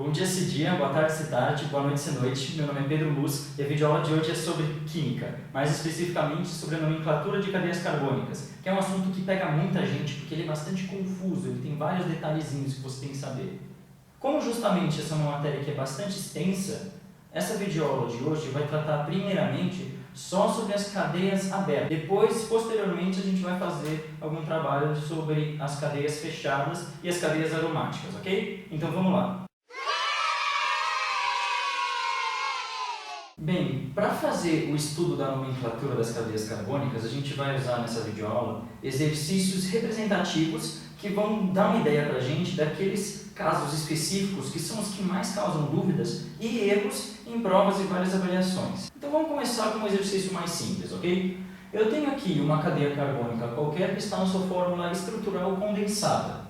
Bom dia se dia, boa tarde se tarde, boa noite se noite. Meu nome é Pedro Luz e a videoaula de hoje é sobre química, mais especificamente sobre a nomenclatura de cadeias carbônicas, que é um assunto que pega muita gente porque ele é bastante confuso, ele tem vários detalhezinhos que você tem que saber. Como justamente essa é uma matéria que é bastante extensa, essa videoaula de hoje vai tratar primeiramente só sobre as cadeias abertas. Depois, posteriormente, a gente vai fazer algum trabalho sobre as cadeias fechadas e as cadeias aromáticas, ok? Então vamos lá. Bem, para fazer o estudo da nomenclatura das cadeias carbônicas, a gente vai usar nessa videoaula exercícios representativos que vão dar uma ideia para a gente daqueles casos específicos que são os que mais causam dúvidas e erros em provas e várias avaliações. Então vamos começar com um exercício mais simples, ok? Eu tenho aqui uma cadeia carbônica qualquer que está na sua fórmula estrutural condensada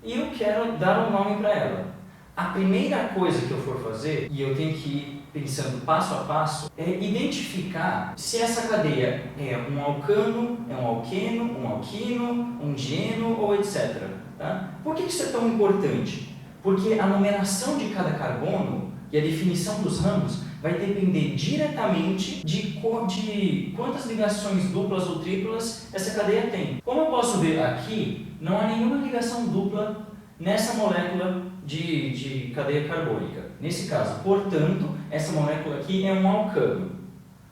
e eu quero dar um nome para ela. A primeira coisa que eu for fazer, e eu tenho que ir pensando passo a passo, é identificar se essa cadeia é um alcano, é um alqueno, um alquino, um dieno ou etc. Tá? Por que isso é tão importante? Porque a numeração de cada carbono e a definição dos ramos vai depender diretamente de quantas ligações duplas ou triplas essa cadeia tem. Como eu posso ver aqui, não há nenhuma ligação dupla nessa molécula de cadeia carbônica. Nesse caso, portanto, essa molécula aqui é um alcano.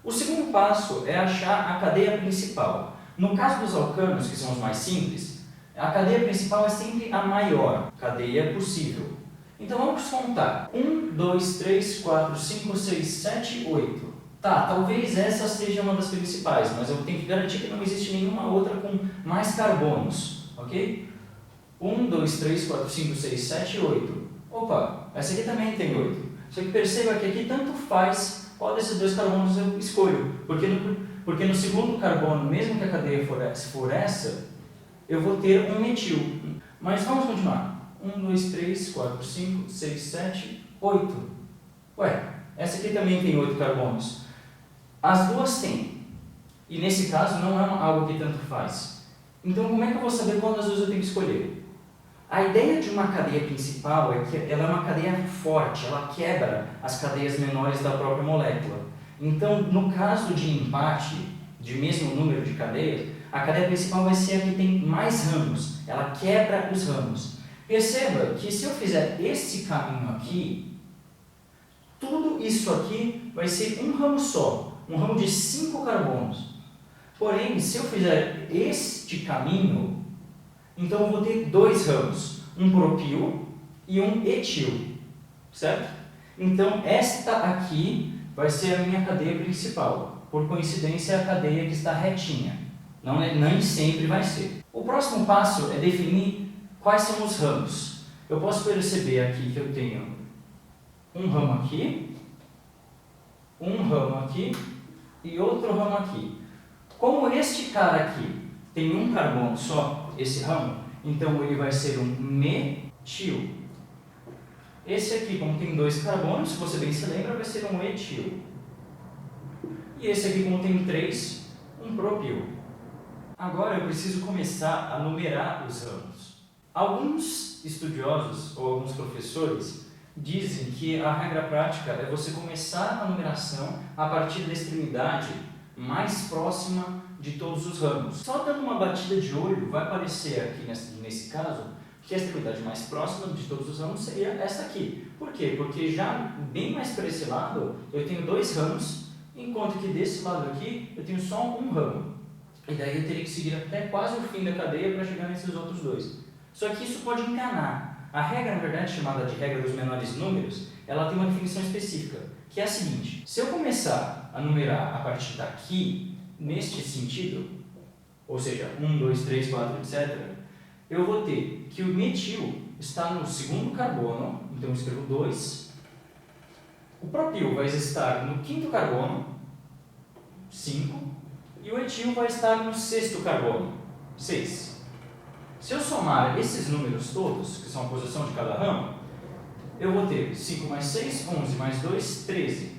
O segundo passo é achar a cadeia principal. No caso dos alcanos, que são os mais simples, a cadeia principal é sempre a maior cadeia possível. Então vamos contar. 1, 2, 3, 4, 5, 6, 7, 8. Tá, talvez essa seja uma das principais, mas eu tenho que garantir que não existe nenhuma outra com mais carbonos, ok? 1, 2, 3, 4, 5, 6, 7, 8. Opa, essa aqui também tem 8. Só que perceba que aqui tanto faz qual desses dois carbonos eu escolho. Porque no segundo carbono, mesmo que a cadeia for essa, eu vou ter um metil. Mas vamos continuar. 1, 2, 3, 4, 5, 6, 7, 8. Ué, essa aqui também tem 8 carbonos. As duas têm. E nesse caso não é algo que tanto faz. Então como é que eu vou saber qual das duas eu tenho que escolher? A ideia de uma cadeia principal é que ela é uma cadeia forte, ela quebra as cadeias menores da própria molécula. Então, no caso de empate, de mesmo número de cadeias, a cadeia principal vai ser a que tem mais ramos, ela quebra os ramos. Perceba que se eu fizer esse caminho aqui, tudo isso aqui vai ser um ramo só, um ramo de 5 carbonos. Porém, se eu fizer este caminho, então eu vou ter 2 ramos, um propil e um etil, certo? Então esta aqui vai ser a minha cadeia principal, por coincidência é a cadeia que está retinha, nem sempre vai ser. O próximo passo é definir quais são os ramos. Eu posso perceber aqui que eu tenho um ramo aqui, um ramo aqui e outro ramo aqui. Como este cara aqui tem um carbono só, esse ramo, então ele vai ser um metil. Esse aqui, como tem 2 carbonos, se você bem se lembra, vai ser um etil. E esse aqui, como tem 3, um propil. Agora eu preciso começar a numerar os ramos. Alguns estudiosos ou alguns professores dizem que a regra prática é você começar a numeração a partir da extremidade mais próxima de todos os ramos. Só dando uma batida de olho vai aparecer aqui nesse caso que a extremidade mais próxima de todos os ramos seria essa aqui. Por quê? Porque já bem mais para esse lado eu tenho 2 ramos, enquanto que desse lado aqui eu tenho só um ramo. E daí eu teria que seguir até quase o fim da cadeia para chegar nesses outros 2. Só que isso pode enganar. A regra, na verdade, chamada de regra dos menores números, ela tem uma definição específica, que é a seguinte: se eu começar a numerar a partir daqui, neste sentido, ou seja, 1, 2, 3, 4, etc., eu vou ter que o metil está no segundo carbono, então eu escrevo 2, o propil vai estar no quinto carbono, 5, e o etil vai estar no sexto carbono, 6. Se eu somar esses números todos, que são a posição de cada ramo, eu vou ter 5 mais 6, 11 mais 2, 13.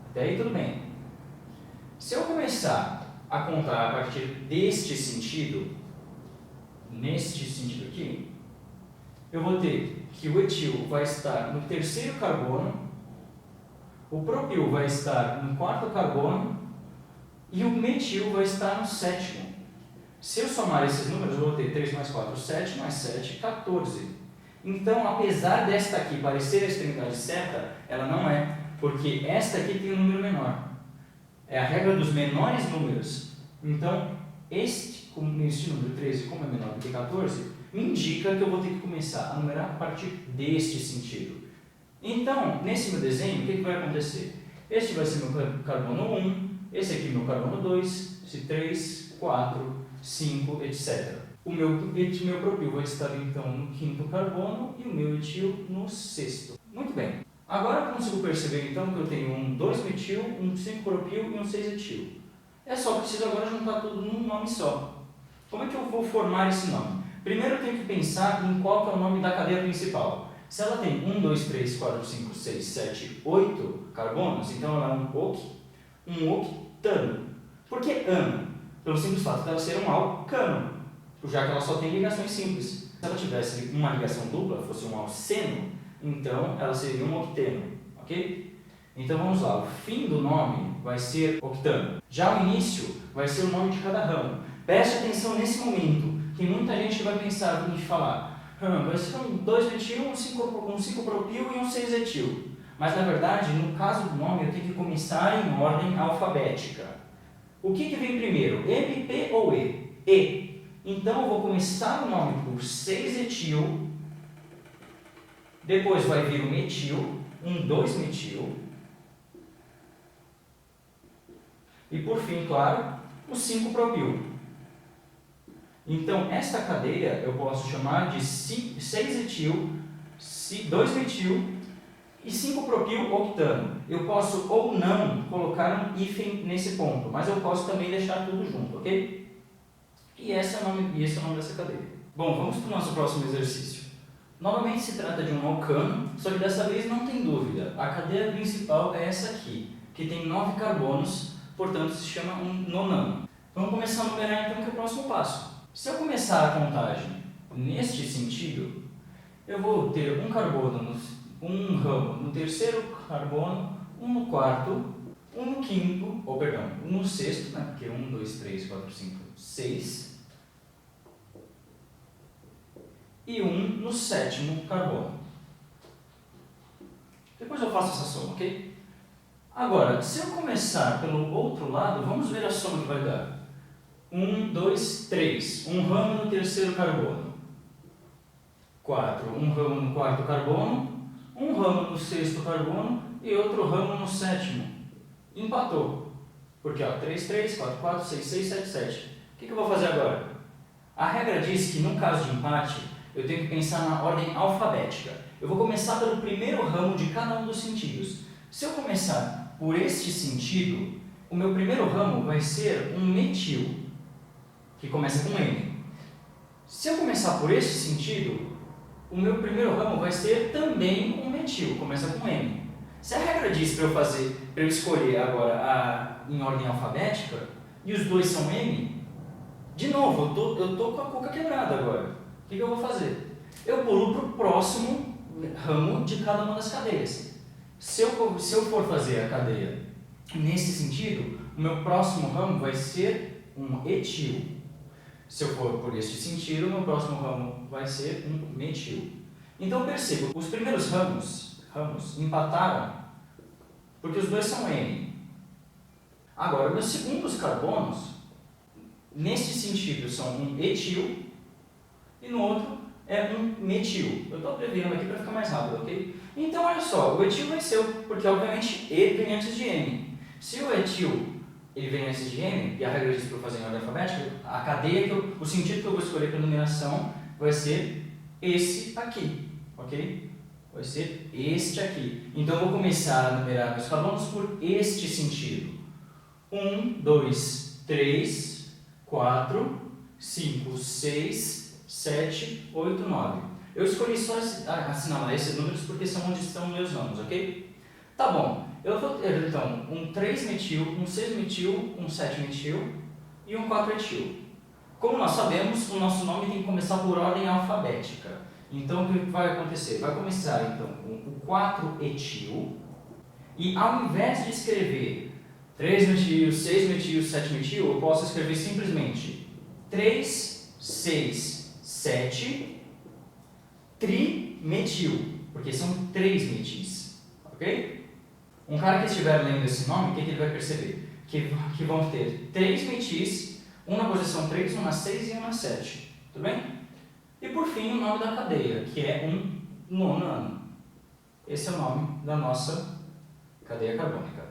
Até aí tudo bem. Se eu começar a contar a partir deste sentido, neste sentido aqui, eu vou ter que o etil vai estar no terceiro carbono, o propil vai estar no quarto carbono e o metil vai estar no sétimo. Se eu somar esses números, eu vou ter 3 mais 4, 7, mais 7, 14. Então, apesar desta aqui parecer a extremidade certa, ela não é, porque esta aqui tem um número menor. É a regra dos menores números. Então, este número 13, como é menor do que 14, me indica que eu vou ter que começar a numerar a partir deste sentido. Então, nesse meu desenho, o que vai acontecer? Este vai ser meu carbono 1, esse aqui meu carbono 2, esse 3, 4, 5, etc. O meu propil vai estar então no quinto carbono e o meu etil no sexto. Muito bem. Agora eu consigo perceber então que eu tenho um 2-metil, um 5-propil e um 6-etil. É só preciso agora juntar tudo num nome só. Como é que eu vou formar esse nome? Primeiro eu tenho que pensar em qual que é o nome da cadeia principal. Se ela tem 1, 2, 3, 4, 5, 6, 7, 8 carbonos, então ela é um octano. Por que ano? Pelo simples fato de ela ser um alcano, já que ela só tem ligações simples. Se ela tivesse uma ligação dupla, fosse um alceno, então ela seria um octeno, ok? Então vamos lá, o fim do nome vai ser octano. Já o início vai ser o nome de cada ramo. Preste atenção nesse momento. Tem muita gente que vai pensar em falar vai ser um 2-metil, um 5-propil e um 6-etil. Mas na verdade, no caso do nome, eu tenho que começar em ordem alfabética. O que vem primeiro, M, P ou E? E. Então eu vou começar o nome por 6-etil, depois vai vir o metil, um 2-metil, e por fim, claro, o 5-propil. Então, esta cadeia eu posso chamar de 6-etil, 2-metil e 5-propil octano. Eu posso ou não colocar um hífen nesse ponto, mas eu posso também deixar tudo junto, ok? E esse é o nome dessa cadeia. Bom, vamos para o nosso próximo exercício. Novamente se trata de um alcano, só que dessa vez não tem dúvida. A cadeia principal é essa aqui, que tem 9 carbonos, portanto se chama um nonano. Vamos começar a numerar então, que é o próximo passo. Se eu começar a contagem neste sentido, eu vou ter um ramo no terceiro carbono, um no quarto, um no quinto, um no sexto, né? Porque 1, 2, 3, 4, 5, 6, e um no sétimo carbono. Depois eu faço essa soma, ok? Agora, se eu começar pelo outro lado, vamos ver a soma que vai dar. 1, 2, 3. Um ramo no terceiro carbono. 4. Um ramo no quarto carbono. Um ramo no sexto carbono. E outro ramo no sétimo. Empatou. Porque 3, 3, 4, 4, 6, 6, 7, 7. O que eu vou fazer agora? A regra diz que, no caso de empate, eu tenho que pensar na ordem alfabética. Eu vou começar pelo primeiro ramo de cada um dos sentidos. Se eu começar por este sentido, o meu primeiro ramo vai ser um metil, que começa com M. Se eu começar por este sentido, o meu primeiro ramo vai ser também um metil, começa com M. Se a regra diz para eu escolher agora em ordem alfabética, e os dois são M, de novo, eu tô com a cuca quebrada agora. O que eu vou fazer? Eu pulo para o próximo ramo de cada uma das cadeias. Se eu for fazer a cadeia nesse sentido, o meu próximo ramo vai ser um etil. Se eu for por este sentido, o meu próximo ramo vai ser um metil. Então perceba, os primeiros ramos empataram porque os dois são N. Agora, meus segundos carbonos, neste sentido, são um etil e no outro é um metil. Eu estou abreviando aqui para ficar mais rápido, ok? Então, olha só, o etil venceu, porque obviamente E vem antes de M. Se o etil ele vem antes de M, e a regra diz para eu fazer em ordem alfabética, a cadeia o sentido que eu vou escolher para a numeração vai ser esse aqui, ok? Vai ser este aqui. Então eu vou começar a numerar meus carbonos por este sentido. 1, 2, 3, 4, 5, 6, 7, 8, 9. Eu escolhi só assinalar esses números porque são onde estão meus nomes, ok? Tá bom. Eu vou ter, então, um 3-metil, um 6-metil, um 7-metil e um 4-etil. Como nós sabemos, o nosso nome tem que começar por ordem alfabética. Então, o que vai acontecer? Vai começar, então, com o 4-etil, e ao invés de escrever 3-metil, 6-metil, 7-metil, eu posso escrever simplesmente 3, 6, 7, trimetil, porque são 3 metis, ok? Um cara que estiver lendo esse nome, o que ele vai perceber? Que vão ter 3 metis, um na posição 3, um na 6 e um na 7, tudo bem? E por fim, o nome da cadeia, que é um nonano. Esse é o nome da nossa cadeia carbônica.